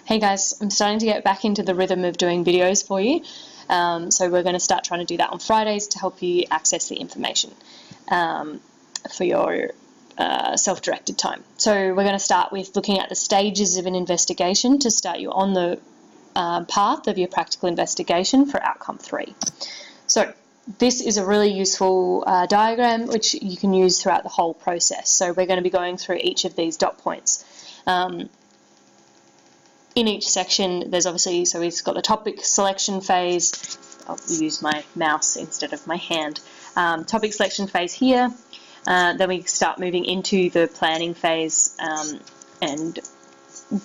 Hey guys, I'm starting to get back into the rhythm of doing videos for you. So we're going to start trying to do that on Fridays to help you access the information for your self-directed time. So we're going to start with looking at the stages of an investigation to start you on the path of your practical investigation for outcome 3. So this is a really useful diagram which you can use throughout the whole process. So we're going to be going through each of these dot points. In each section, there's obviously, so we've got the topic selection phase. I'll use my mouse instead of my hand. Topic selection phase here. Then we start moving into the planning phase and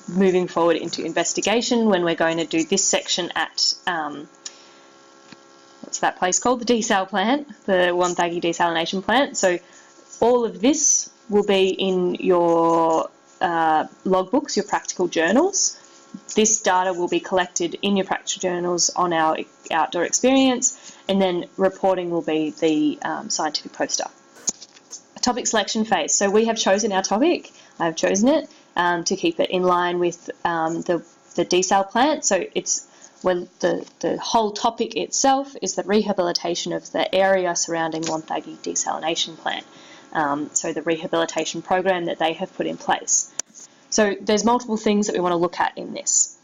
moving forward into investigation when we're going to do this section at, what's that place called? The desal plant, the Wonthaggi desalination plant. So all of this will be in your logbooks, your practical journals. This data will be collected in your practical journals on our outdoor experience, and then reporting will be the scientific poster. Topic selection phase. So we have chosen our topic. I've chosen it to keep it in line with the desal plant. So it's when the whole topic itself is the rehabilitation of the area surrounding Wonthaggi desalination plant. So the rehabilitation program that they have put in place. So there's multiple things that we want to look at in this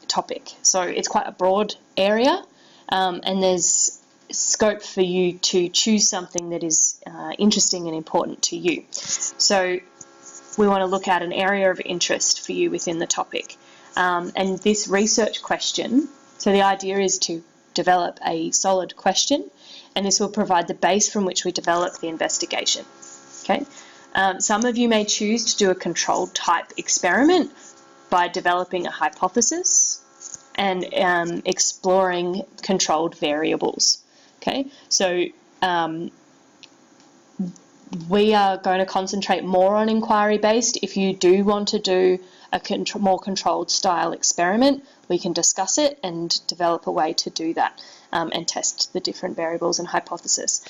topic. So it's quite a broad area, and there's scope for you to choose something that is interesting and important to you. So we want to look at an area of interest for you within the topic. And this research question, so the idea is to develop a solid question, and this will provide the base from which we develop the investigation. Okay. Some of you may choose to do a controlled type experiment by developing a hypothesis and exploring controlled variables. Okay, so we are going to concentrate more on inquiry-based. If you do want to do a more controlled style experiment, we can discuss it and develop a way to do that and test the different variables and hypothesis.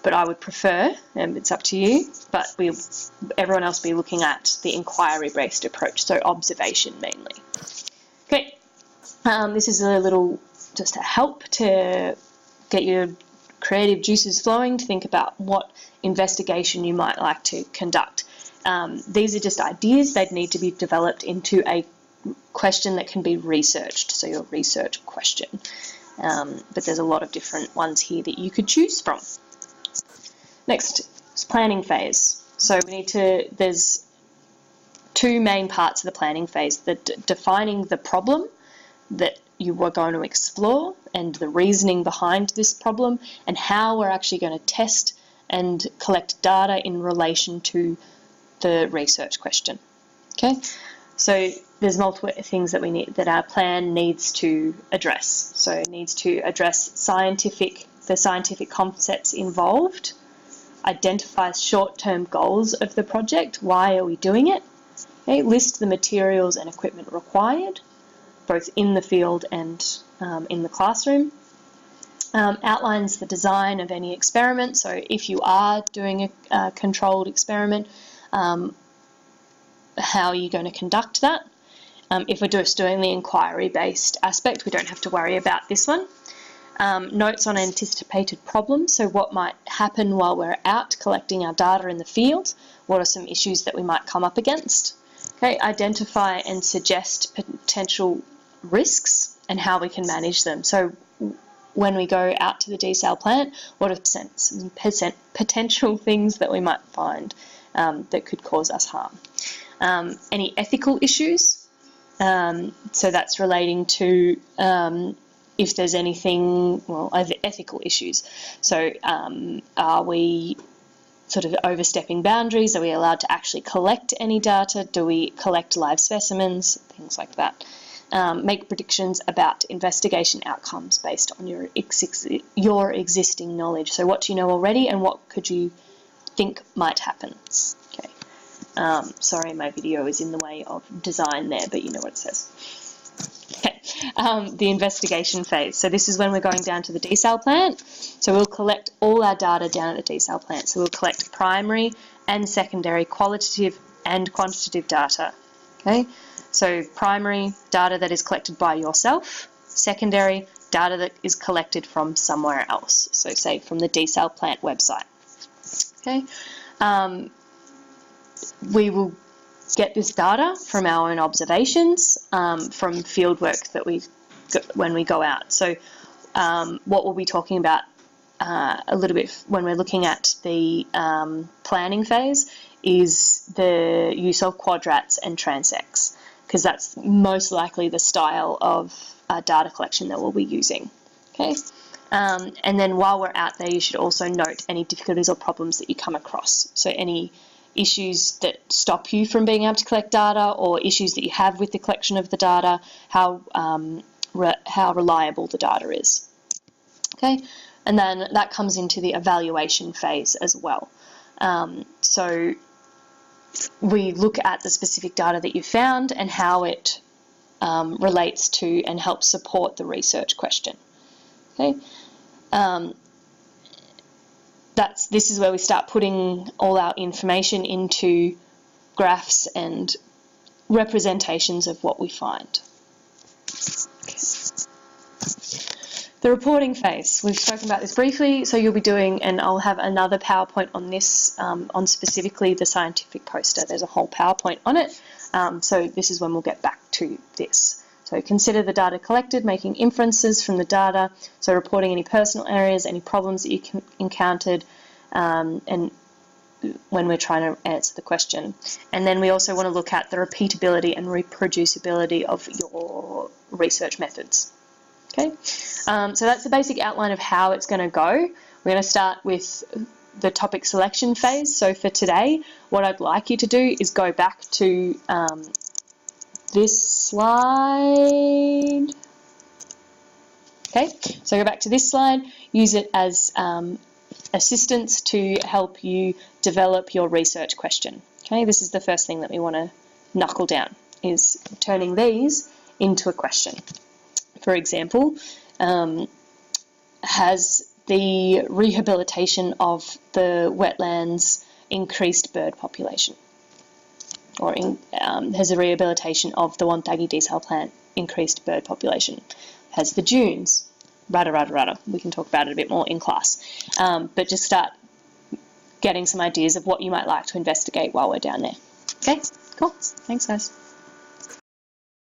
But I would prefer, and it's up to you, but everyone else will be looking at the inquiry-based approach, so observation mainly. Okay, this is a little, just a help to get your creative juices flowing, to think about what investigation you might like to conduct. These are just ideas. They'd need to be developed into a question that can be researched, so your research question. But there's a lot of different ones here that you could choose from. Next is planning phase. So we need to, there's two main parts of the planning phase: defining the problem that you are going to explore and the reasoning behind this problem, and how we're actually going to test and collect data in relation to the research question. Okay, so there's multiple things that we need, that our plan needs to address. So it needs to address the scientific concepts involved, identify short-term goals of the project. Why are we doing it? Okay, list the materials and equipment required, both in the field and in the classroom. Outlines the design of any experiment. So if you are doing a controlled experiment, how are you going to conduct that? If we're just doing the inquiry-based aspect, we don't have to worry about this one. Notes on anticipated problems, so what might happen while we're out collecting our data in the field. What are some issues that we might come up against? Okay, identify and suggest potential risks and how we can manage them. So when we go out to the desal plant, what are some potential things that we might find that could cause us harm? Any ethical issues? So that's relating to if there's anything, well, ethical issues. So are we sort of overstepping boundaries? Are we allowed to actually collect any data? Do we collect live specimens? Things like that. Make predictions about investigation outcomes based on your existing knowledge. So what do you know already, and what could you think might happen? Okay. Sorry, my video is in the way of design there, but you know what it says. Okay, the investigation phase. So this is when we're going down to the desal plant. So we'll collect all our data down at the desal plant. So we'll collect primary and secondary qualitative and quantitative data. Okay, so primary, data that is collected by yourself. Secondary, data that is collected from somewhere else. So say from the desal plant website. Okay, we will get this data from our own observations, from field work that when we go out. So what we'll be talking about a little bit when we're looking at the planning phase is the use of quadrats and transects, because that's most likely the style of data collection that we'll be using. Okay, and then while we're out there, you should also note any difficulties or problems that you come across. So any issues that stop you from being able to collect data, or issues that you have with the collection of the data, how reliable the data is. Okay, and then that comes into the evaluation phase as well. So we look at the specific data that you found and how it relates to and helps support the research question. Okay, this is where we start putting all our information into graphs and representations of what we find. Okay. The reporting phase, we've spoken about this briefly, so you'll be doing, and I'll have another PowerPoint on this, on specifically the scientific poster. There's a whole PowerPoint on it, so this is when we'll get back to this. So consider the data collected, making inferences from the data, so reporting any personal areas, any problems that you encountered, and when we're trying to answer the question. And then we also want to look at the repeatability and reproducibility of your research methods. Okay, so that's the basic outline of how it's going to go. We're going to start with the topic selection phase. So for today, what I'd like you to do is go back to this slide. Okay, so go back to this slide, use it as assistance to help you develop your research question. Okay, this is the first thing that we want to knuckle down, is turning these into a question. For example, has the rehabilitation of the wetlands increased bird population? Or has the rehabilitation of the Wonthaggi desal plant increased bird population? Has the dunes? Rada. We can talk about it a bit more in class. But just start getting some ideas of what you might like to investigate while we're down there. Okay, cool. Thanks, guys.